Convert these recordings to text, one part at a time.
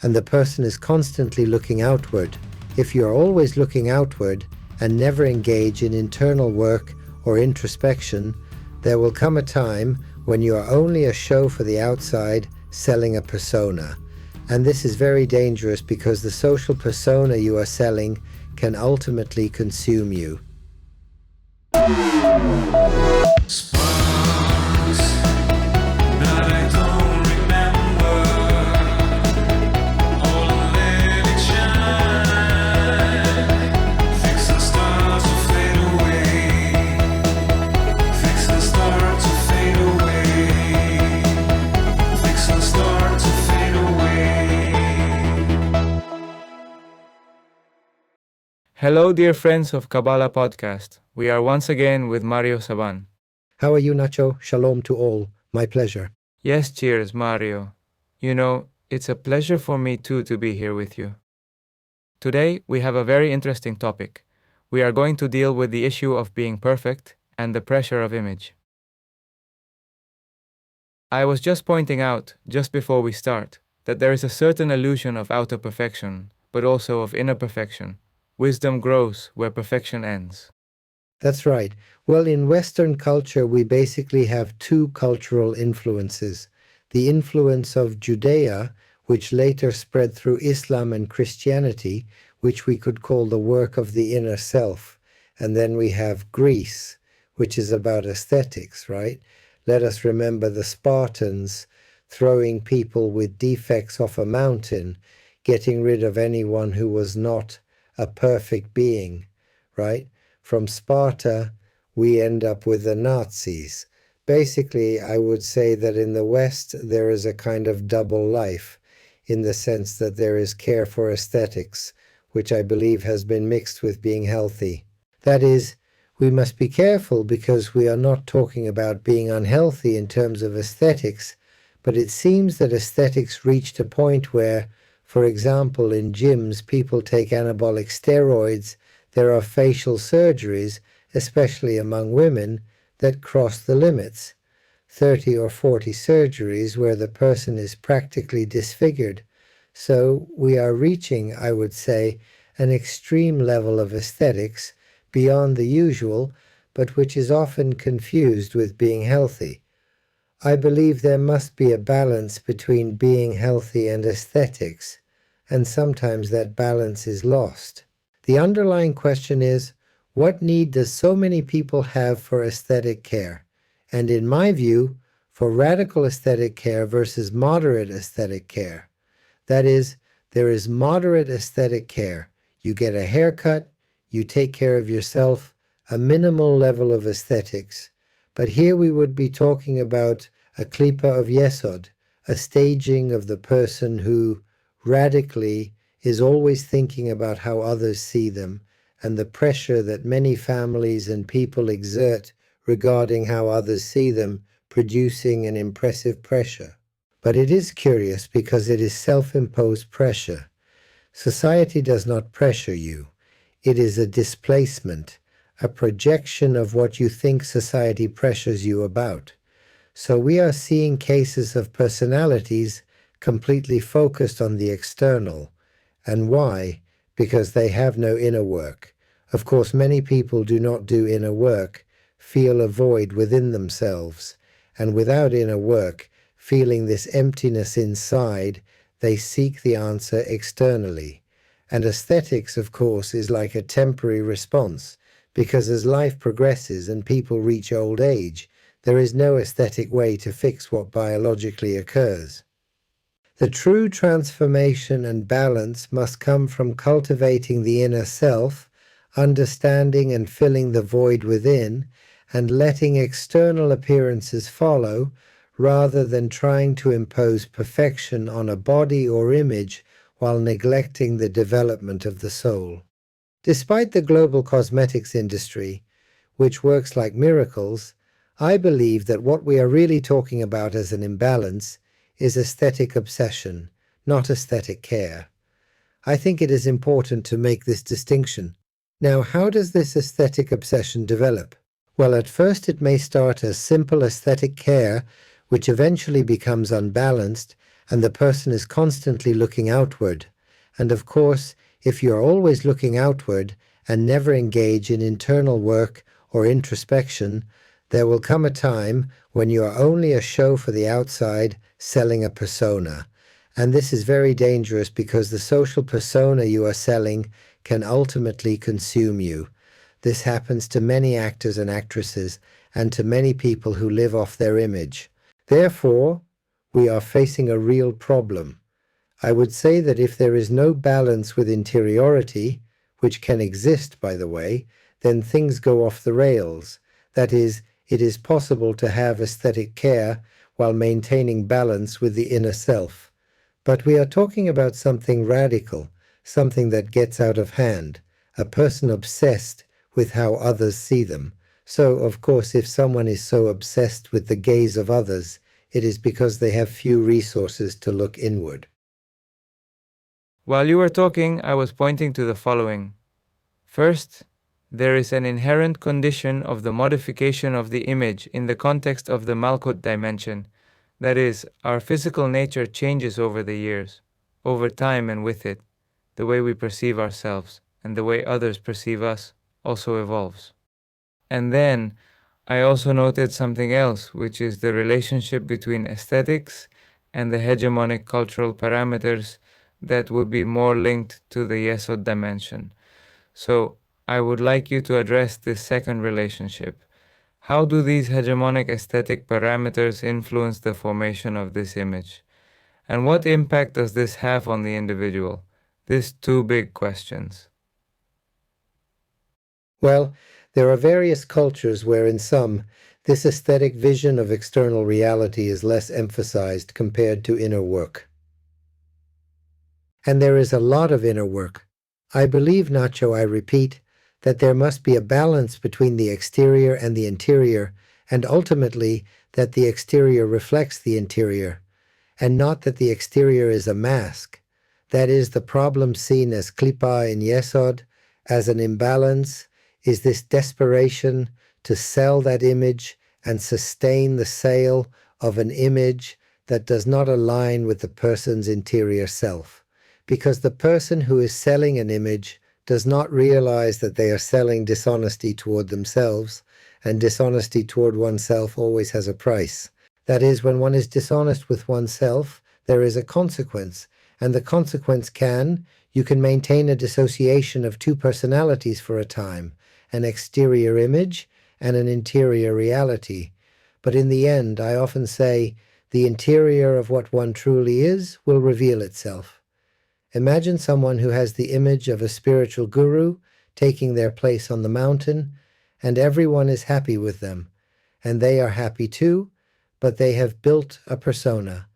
and the person is constantly looking outward. If you are always looking outward and never engage in internal work or introspection, there will come a time when you are only a show for the outside, selling a persona. And this is very dangerous because the social persona you are selling can ultimately consume you. Hello, dear friends of Kabbalah Podcast. We are once again with Mario Sabán. How are you, Nacho? Shalom to all. My pleasure. Yes, cheers, Mario. You know, it's a pleasure for me too to be here with you. Today, we have a very interesting topic. We are going to deal with the issue of being perfect and the pressure of image. I was just pointing out, just before we start, that there is a certain illusion of outer perfection, but also of inner perfection. Wisdom grows where perfection ends. That's right. Well, in Western culture, we basically have two cultural influences. The influence of Judea, which later spread through Islam and Christianity, which we could call the work of the inner self. And then we have Greece, which is about aesthetics, right? Let us remember the Spartans throwing people with defects off a mountain, getting rid of anyone who was not a perfect being, right? From Sparta, we end up with the Nazis. Basically, I would say that in the West, there is a kind of double life, in the sense that there is care for aesthetics, which I believe has been mixed with being healthy. That is, we must be careful because we are not talking about being unhealthy in terms of aesthetics, but it seems that aesthetics reached a point where, for example, in gyms, people take anabolic steroids. There are facial surgeries, especially among women, that cross the limits. 30 or 40 surgeries where the person is practically disfigured. So we are reaching, I would say, an extreme level of aesthetics beyond the usual, but which is often confused with being healthy. I believe there must be a balance between being healthy and aesthetics, and sometimes that balance is lost. The underlying question is, what need does so many people have for aesthetic care? And in my view, for radical aesthetic care versus moderate aesthetic care. That is, there is moderate aesthetic care. You get a haircut, you take care of yourself, a minimal level of aesthetics. But here we would be talking about a klipa of yesod, a staging of the person who radically is always thinking about how others see them and the pressure that many families and people exert regarding how others see them, producing an impressive pressure. But it is curious because it is self-imposed pressure. Society does not pressure you. It is a displacement, a projection of what you think society pressures you about. So we are seeing cases of personalities completely focused on the external. And why? Because they have no inner work. Of course, many people do not do inner work, feel a void within themselves, and without inner work, feeling this emptiness inside, they seek the answer externally. And aesthetics, of course, is like a temporary response, because as life progresses and people reach old age, there is no aesthetic way to fix what biologically occurs. The true transformation and balance must come from cultivating the inner self, understanding and filling the void within, and letting external appearances follow, rather than trying to impose perfection on a body or image while neglecting the development of the soul. Despite the global cosmetics industry, which works like miracles, I believe that what we are really talking about as an imbalance is aesthetic obsession, not aesthetic care. I think it is important to make this distinction. Now, how does this aesthetic obsession develop? Well, at first it may start as simple aesthetic care, which eventually becomes unbalanced and the person is constantly looking outward. And of course, if you're always looking outward and never engage in internal work or introspection, there will come a time when you are only a show for the outside, selling a persona. And this is very dangerous because the social persona you are selling can ultimately consume you. This happens to many actors and actresses and to many people who live off their image. Therefore, we are facing a real problem. I would say that if there is no balance with interiority, which can exist, by the way, then things go off the rails. That is, it is possible to have aesthetic care while maintaining balance with the inner self. But we are talking about something radical, something that gets out of hand, a person obsessed with how others see them. So, of course, if someone is so obsessed with the gaze of others, it is because they have few resources to look inward. While you were talking, I was pointing to the following. First, there is an inherent condition of the modification of the image in the context of the Malkut dimension. That is, our physical nature changes over the years, over time, and with it, the way we perceive ourselves and the way others perceive us also evolves. And then, I also noted something else, which is the relationship between aesthetics and the hegemonic cultural parameters that would be more linked to the Yesod dimension. So, I would like you to address this second relationship. How do these hegemonic aesthetic parameters influence the formation of this image? And what impact does this have on the individual? These two big questions. Well, there are various cultures where in some, this aesthetic vision of external reality is less emphasized compared to inner work. And there is a lot of inner work. I believe, Nacho, I repeat, that there must be a balance between the exterior and the interior, and ultimately that the exterior reflects the interior, and not that the exterior is a mask. That is, the problem seen as klipa in Yesod, as an imbalance, is this desperation to sell that image and sustain the sale of an image that does not align with the person's interior self. Because the person who is selling an image does not realize that they are selling dishonesty toward themselves, and dishonesty toward oneself always has a price. That is, when one is dishonest with oneself, there is a consequence, and the consequence you can maintain a dissociation of two personalities for a time, an exterior image and an interior reality. But in the end, I often say, the interior of what one truly is will reveal itself. Imagine someone who has the image of a spiritual guru taking their place on the mountain, and everyone is happy with them, and they are happy too, but they have built a persona.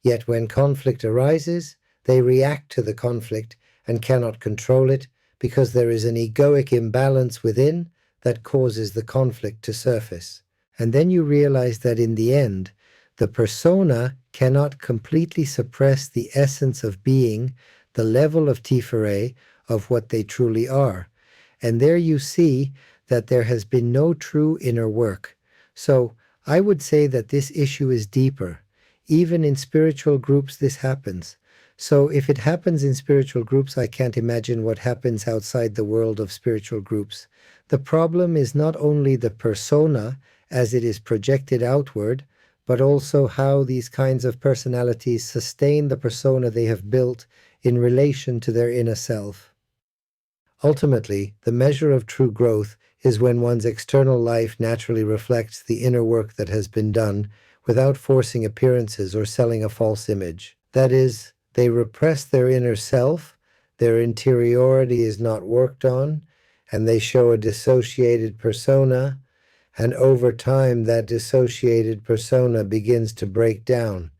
Yet when conflict arises, they react to the conflict and cannot control it because there is an egoic imbalance within that causes the conflict to surface. And then you realize that in the end, the persona cannot completely suppress the essence of being, the level of Tiferet of what they truly are. And there you see that there has been no true inner work. So I would say that this issue is deeper. Even in spiritual groups this happens. So if it happens in spiritual groups, I can't imagine what happens outside the world of spiritual groups. The problem is not only the persona as it is projected outward, but also how these kinds of personalities sustain the persona they have built in relation to their inner self. Ultimately, the measure of true growth is when one's external life naturally reflects the inner work that has been done without forcing appearances or selling a false image. That is, they repress their inner self, their interiority is not worked on, and they show a dissociated persona, and over time that dissociated persona begins to break down.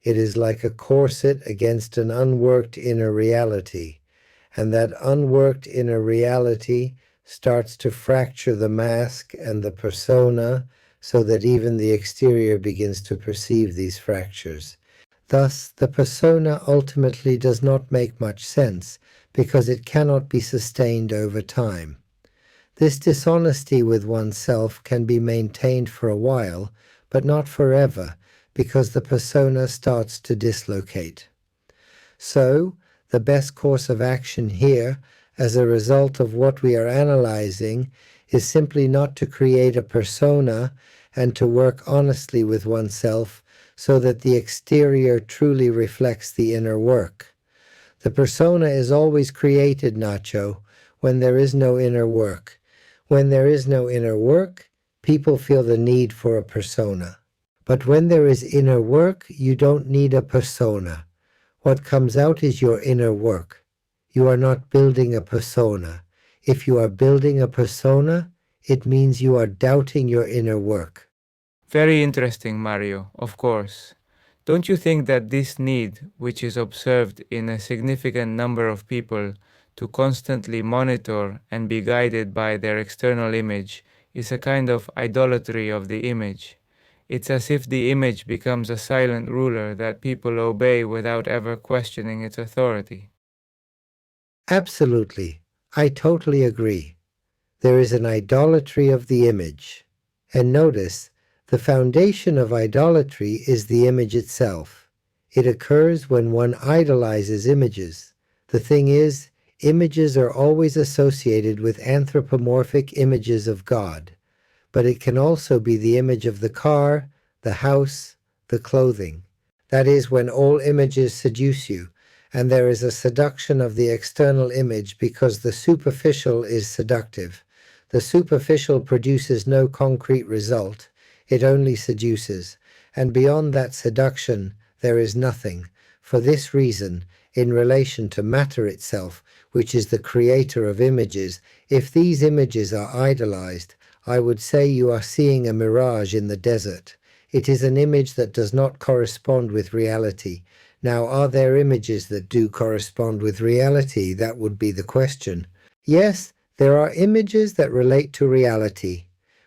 It is like a corset against an unworked inner reality, and that unworked inner reality starts to fracture the mask and the persona so that even the exterior begins to perceive these fractures. Thus, the persona ultimately does not make much sense because it cannot be sustained over time. This dishonesty with oneself can be maintained for a while, but not forever, because the persona starts to dislocate. So, the best course of action here, as a result of what we are analyzing, is simply not to create a persona and to work honestly with oneself so that the exterior truly reflects the inner work. The persona is always created, Nacho, when there is no inner work. When there is no inner work, people feel the need for a persona. But when there is inner work, you don't need a persona. What comes out is your inner work. You are not building a persona. If you are building a persona, it means you are doubting your inner work. Very interesting, Mario, of course. Don't you think that this need, which is observed in a significant number of people to constantly monitor and be guided by their external image, is a kind of idolatry of the image? It's as if the image becomes a silent ruler that people obey without ever questioning its authority. Absolutely. I totally agree. There is an idolatry of the image. And notice, the foundation of idolatry is the image itself. It occurs when one idolizes images. The thing is, images are always associated with anthropomorphic images of God, but it can also be the image of the car, the house, the clothing. That is when all images seduce you, and there is a seduction of the external image because the superficial is seductive. The superficial produces no concrete result. It only seduces, and beyond that seduction there is nothing. For this reason, in relation to matter itself, which is the creator of images, if these images are idolized, I would say you are seeing a mirage in the desert. It is an image that does not correspond with reality. Now, are there images that do correspond with reality? That would be the question. Yes, there are images that relate to reality.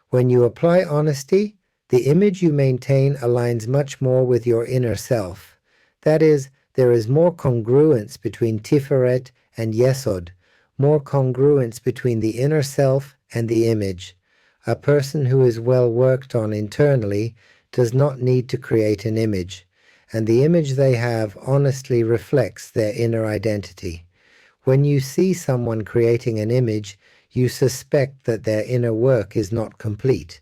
When you apply honesty, the image you maintain aligns much more with your inner self. That is, there is more congruence between Tiferet and Yesod, more congruence between the inner self and the image. A person who is well worked on internally does not need to create an image, and the image they have honestly reflects their inner identity. When you see someone creating an image, you suspect that their inner work is not complete,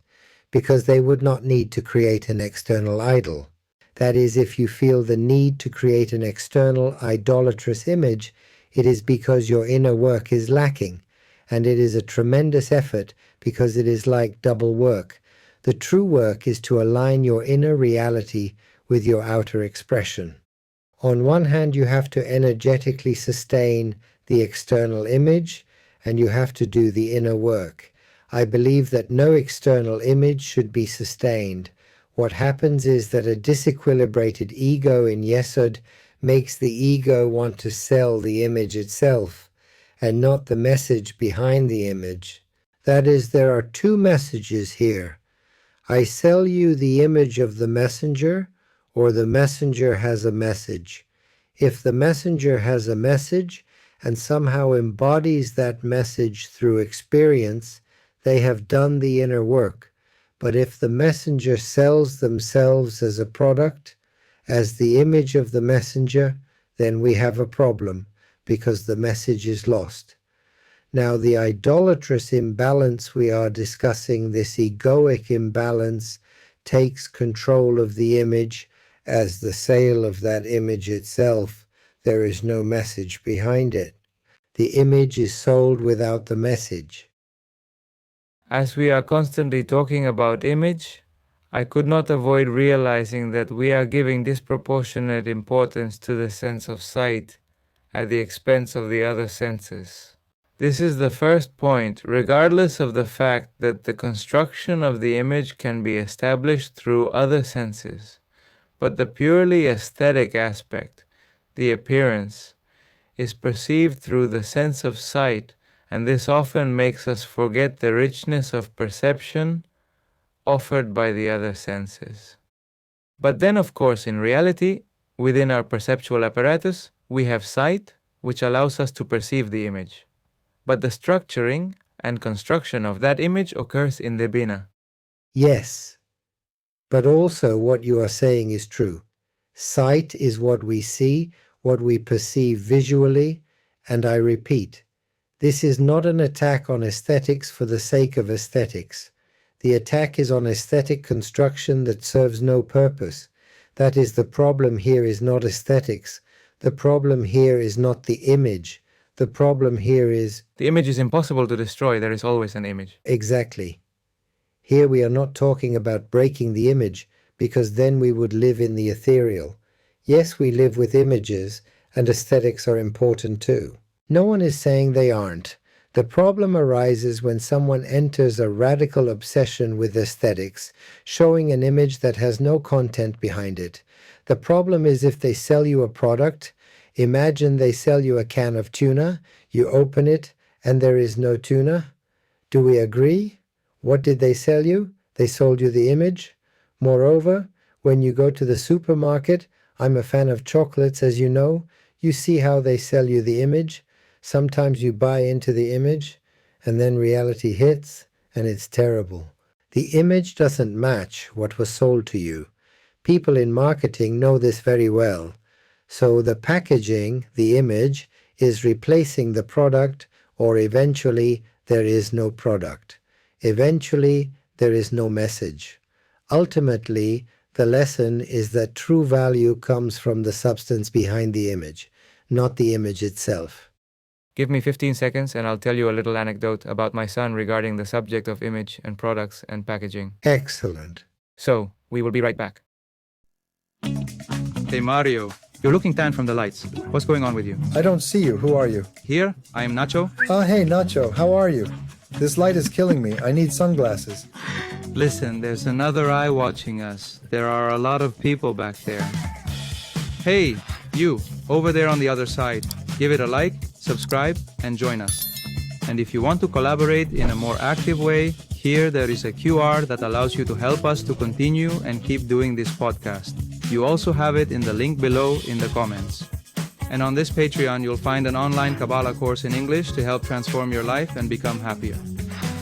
because they would not need to create an external idol. That is, if you feel the need to create an external idolatrous image, it is because your inner work is lacking, and it is a tremendous effort because it is like double work. The true work is to align your inner reality with your outer expression. On one hand, you have to energetically sustain the external image, and you have to do the inner work. I believe that no external image should be sustained. What happens is that a disequilibrated ego in Yesod makes the ego want to sell the image itself, and not the message behind the image. That is, there are two messages here. I sell you the image of the messenger, or the messenger has a message. If the messenger has a message and somehow embodies that message through experience, they have done the inner work. But if the messenger sells themselves as a product, as the image of the messenger, then we have a problem, because the message is lost. Now, the idolatrous imbalance we are discussing, this egoic imbalance, takes control of the image as the sale of that image itself. There is no message behind it. The image is sold without the message. As we are constantly talking about image, I could not avoid realizing that we are giving disproportionate importance to the sense of sight at the expense of the other senses. This is the first point, regardless of the fact that the construction of the image can be established through other senses. But the purely aesthetic aspect, the appearance, is perceived through the sense of sight, and this often makes us forget the richness of perception offered by the other senses. But then, of course, in reality, within our perceptual apparatus, we have sight, which allows us to perceive the image. But the structuring and construction of that image occurs in the Bina. Yes. But also what you are saying is true. Sight is what we see, what we perceive visually, and I repeat, this is not an attack on aesthetics for the sake of aesthetics. The attack is on aesthetic construction that serves no purpose. That is, the problem here is not aesthetics. The problem here is not the image. The problem here is... The image is impossible to destroy. There is always an image. Exactly. Here we are not talking about breaking the image, because then we would live in the ethereal. Yes, we live with images, and aesthetics are important too. No one is saying they aren't. The problem arises when someone enters a radical obsession with aesthetics, showing an image that has no content behind it. The problem is if they sell you a product, imagine they sell you a can of tuna, you open it, and there is no tuna. Do we agree? What did they sell you? They sold you the image. Moreover, when you go to the supermarket, I'm a fan of chocolates, as you know, you see how they sell you the image. Sometimes you buy into the image, and then reality hits, and it's terrible. The image doesn't match what was sold to you. People in marketing know this very well. So the packaging, the image, is replacing the product, or eventually there is no product. Eventually there is no message. Ultimately, the lesson is that true value comes from the substance behind the image, not the image itself. Give me 15 seconds and I'll tell you a little anecdote about my son regarding the subject of image and products and packaging. Excellent. So, we will be right back. Hey Mario, you're looking tan from the lights. What's going on with you? I don't see you. Who are you? Here, I am Nacho. Oh, hey, Nacho. How are you? This light is killing me. I need sunglasses. Listen, there's another eye watching us. There are a lot of people back there. Hey, you, over there on the other side. Give it a like, subscribe, and join us. And if you want to collaborate in a more active way, here there is a QR that allows you to help us to continue and keep doing this podcast. You also have it in the link below in the comments. And on this Patreon, you'll find an online Kabbalah course in English to help transform your life and become happier.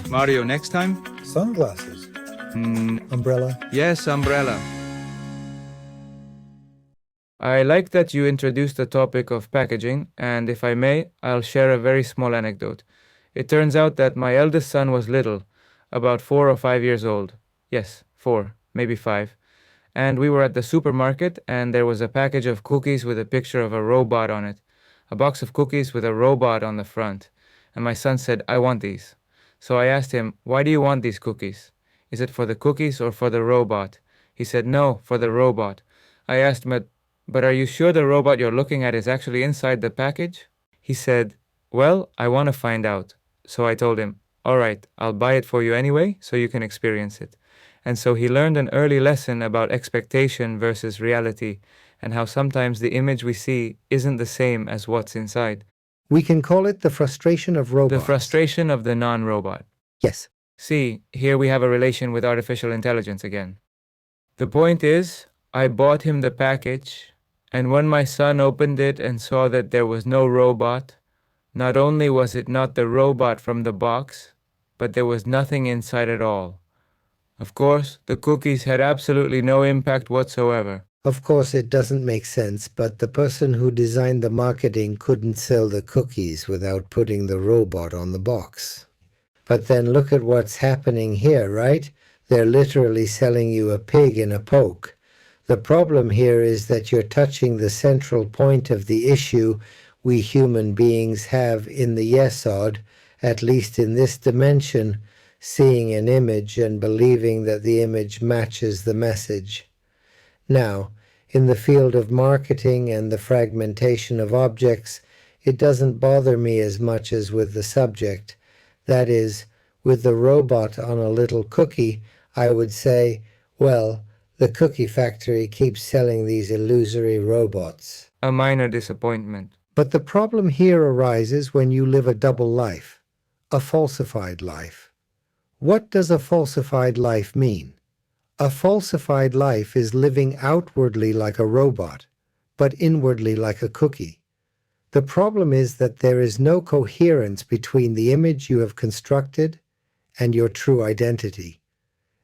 Mario, next time? Sunglasses. Umbrella. Yes, umbrella. I like that you introduced the topic of packaging, and if I may, I'll share a very small anecdote. It turns out that my eldest son was little, about 4 or 5 years old. Yes, 4, maybe 5. And we were at the supermarket, and there was a package of cookies with a picture of a robot on it. A box of cookies with a robot on the front. And my son said, I want these. So I asked him, why do you want these cookies? Is it for the cookies or for the robot? He said, no, for the robot. I asked him, but are you sure the robot you're looking at is actually inside the package? He said, well, I want to find out. So I told him, all right, I'll buy it for you anyway, so you can experience it. And so he learned an early lesson about expectation versus reality, and how sometimes the image we see isn't the same as what's inside. We can call it the frustration of robots. The frustration of the non-robot. Yes. See, here we have a relation with artificial intelligence again. The point is, I bought him the package, and when my son opened it and saw that there was no robot, not only was it not the robot from the box, but there was nothing inside at all. Of course, the cookies had absolutely no impact whatsoever. Of course, it doesn't make sense, but the person who designed the marketing couldn't sell the cookies without putting the robot on the box. But then look at what's happening here, right? They're literally selling you a pig in a poke. The problem here is that you're touching the central point of the issue we human beings have in the yesod, at least in this dimension, seeing an image and believing that the image matches the message. Now, in the field of marketing and the fragmentation of objects, it doesn't bother me as much as with the subject. That is, with the robot on a little cookie, I would say, well, the cookie factory keeps selling these illusory robots. A minor disappointment. But the problem here arises when you live a double life, a falsified life. What does a falsified life mean? A falsified life is living outwardly like a robot, but inwardly like a cookie. The problem is that there is no coherence between the image you have constructed and your true identity.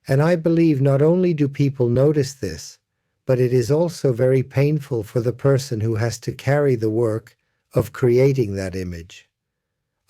And I believe not only do people notice this, but it is also very painful for the person who has to carry the work of creating that image.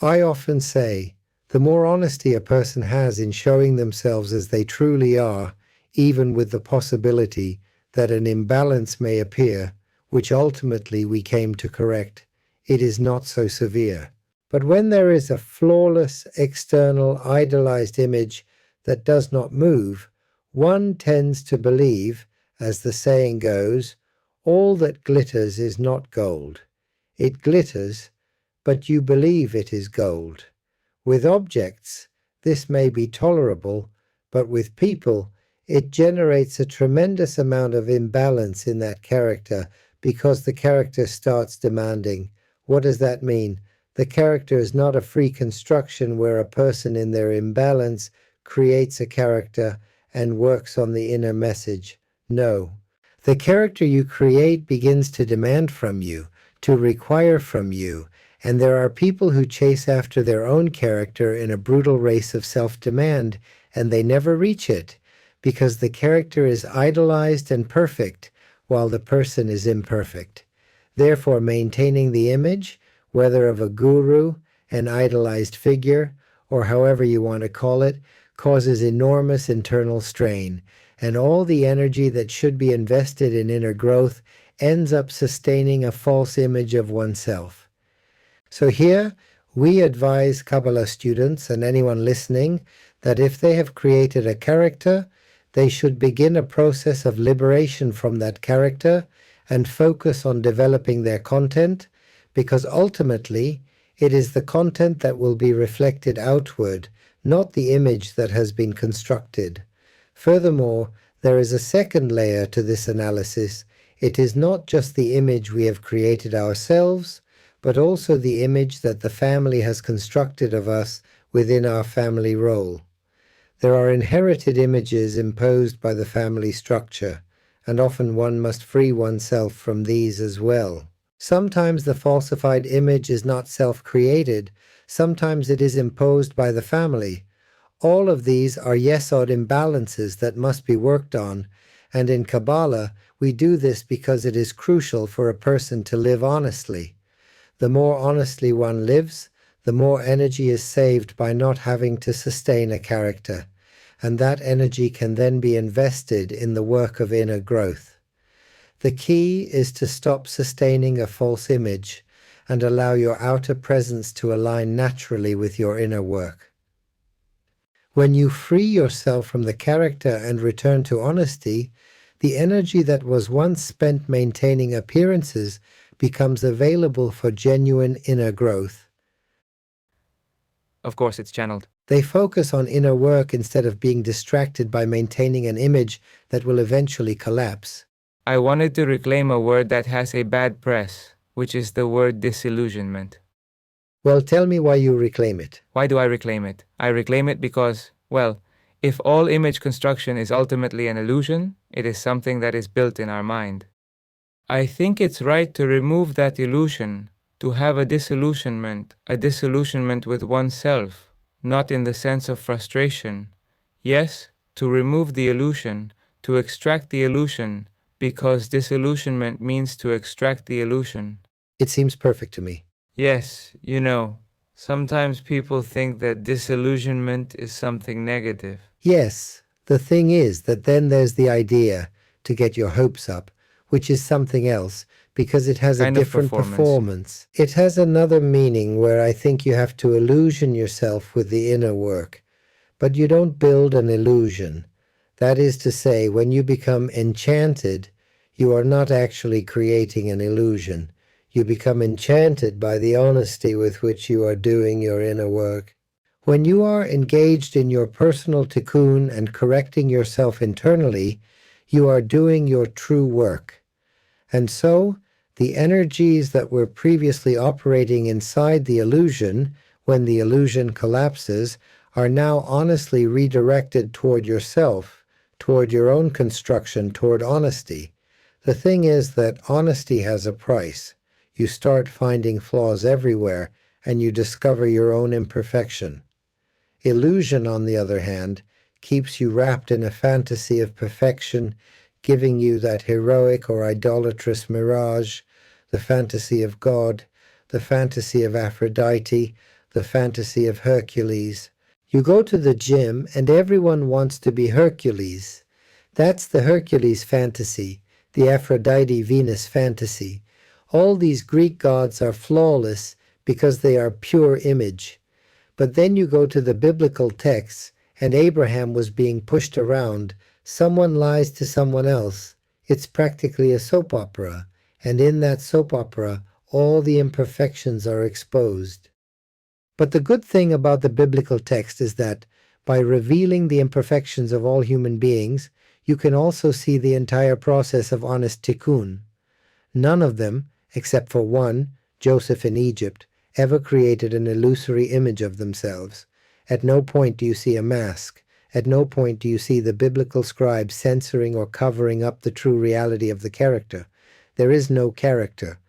I often say, the more honesty a person has in showing themselves as they truly are, even with the possibility that an imbalance may appear, which ultimately we came to correct, it is not so severe. But when there is a flawless, external, idolized image that does not move, one tends to believe, as the saying goes, all that glitters is not gold. It glitters, but you believe it is gold. With objects, this may be tolerable, but with people, it generates a tremendous amount of imbalance in that character because the character starts demanding. What does that mean? The character is not a free construction where a person in their imbalance creates a character and works on the inner message. No. The character you create begins to demand from you, to require from you, and there are people who chase after their own character in a brutal race of self-demand, and they never reach it, because the character is idolized and perfect, while the person is imperfect. Therefore, maintaining the image, whether of a guru, an idolized figure, or however you want to call it, causes enormous internal strain, and all the energy that should be invested in inner growth ends up sustaining a false image of oneself. So here, we advise Kabbalah students and anyone listening that if they have created a character, they should begin a process of liberation from that character and focus on developing their content, because ultimately it is the content that will be reflected outward, not the image that has been constructed. Furthermore, there is a second layer to this analysis. It is not just the image we have created ourselves, but also the image that the family has constructed of us within our family role. There are inherited images imposed by the family structure, and often one must free oneself from these as well. Sometimes the falsified image is not self-created, sometimes it is imposed by the family. All of these are yesod imbalances that must be worked on, and in Kabbalah we do this because it is crucial for a person to live honestly. The more honestly one lives, the more energy is saved by not having to sustain a character, and that energy can then be invested in the work of inner growth. The key is to stop sustaining a false image and allow your outer presence to align naturally with your inner work. When you free yourself from the character and return to honesty, the energy that was once spent maintaining appearances becomes available for genuine inner growth. Of course, it's channeled. They focus on inner work instead of being distracted by maintaining an image that will eventually collapse. I wanted to reclaim a word that has a bad press, which is the word disillusionment. Well, tell me why you reclaim it. Why do I reclaim it? I reclaim it because, well, if all image construction is ultimately an illusion, it is something that is built in our mind. I think it's right to remove that illusion, to have a disillusionment with oneself, not in the sense of frustration. Yes, to remove the illusion, to extract the illusion, because disillusionment means to extract the illusion. It seems perfect to me. Yes, sometimes people think that disillusionment is something negative. Yes, the thing is that then there's the idea to get your hopes up, which is something else, because it has a different performance. It has another meaning where I think you have to illusion yourself with the inner work. But you don't build an illusion. That is to say, when you become enchanted, you are not actually creating an illusion. You become enchanted by the honesty with which you are doing your inner work. When you are engaged in your personal tikkun and correcting yourself internally, you are doing your true work. And so, the energies that were previously operating inside the illusion, when the illusion collapses, are now honestly redirected toward yourself, toward your own construction, toward honesty. The thing is that honesty has a price. You start finding flaws everywhere, and you discover your own imperfection. Illusion, on the other hand, keeps you wrapped in a fantasy of perfection, giving you that heroic or idolatrous mirage, the fantasy of God, the fantasy of Aphrodite, the fantasy of Hercules. You go to the gym and everyone wants to be Hercules. That's the Hercules fantasy, the Aphrodite Venus fantasy. All these Greek gods are flawless because they are pure image. But then you go to the biblical texts and Abraham was being pushed around. Someone lies to someone else. It's practically a soap opera, and in that soap opera, all the imperfections are exposed. But the good thing about the biblical text is that by revealing the imperfections of all human beings, you can also see the entire process of honest tikkun. None of them, except for one, Joseph in Egypt, ever created an illusory image of themselves. At no point do you see a mask. At no point do you see the biblical scribe censoring or covering up the true reality of the character. There is no character.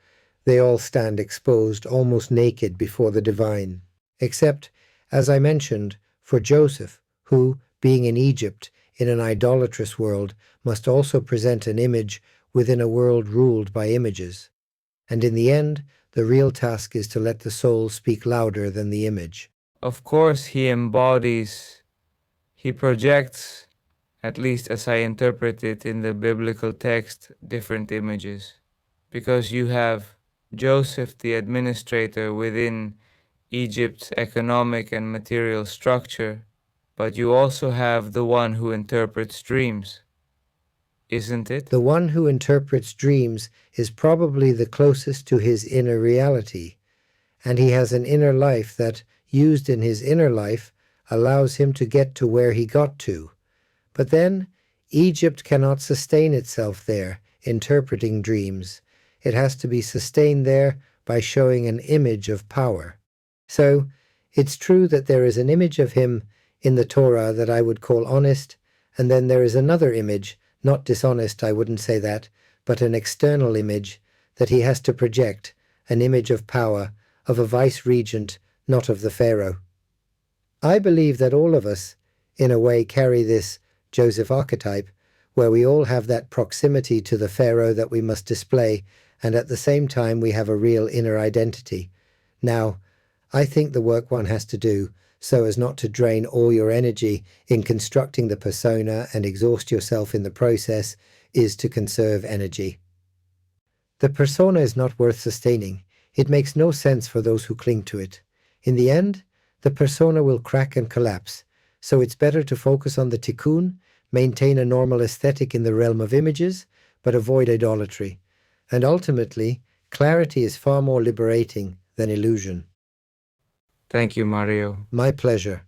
They all stand exposed, almost naked before the divine. Except, as I mentioned, for Joseph, who, being in Egypt, in an idolatrous world, must also present an image within a world ruled by images. And in the end, the real task is to let the soul speak louder than the image. Of course, he projects, at least as I interpret it in the biblical text, different images. Because you have Joseph, the administrator within Egypt's economic and material structure, but you also have the one who interprets dreams, isn't it? The one who interprets dreams is probably the closest to his inner reality, and he has an inner life that, used in his inner life, allows him to get to where he got to. But then, Egypt cannot sustain itself there, interpreting dreams. It has to be sustained there by showing an image of power. So, it's true that there is an image of him in the Torah that I would call honest, and then there is another image, not dishonest, I wouldn't say that, but an external image that he has to project, an image of power, of a vice-regent, not of the Pharaoh. I believe that all of us, in a way, carry this Joseph archetype, where we all have that proximity to the Pharaoh that we must display, and at the same time we have a real inner identity. Now, I think the work one has to do, so as not to drain all your energy in constructing the persona and exhaust yourself in the process, is to conserve energy. The persona is not worth sustaining. It makes no sense for those who cling to it. In the end, the persona will crack and collapse, so it's better to focus on the tikkun, maintain a normal aesthetic in the realm of images, but avoid idolatry. And ultimately, clarity is far more liberating than illusion. Thank you, Mario. My pleasure.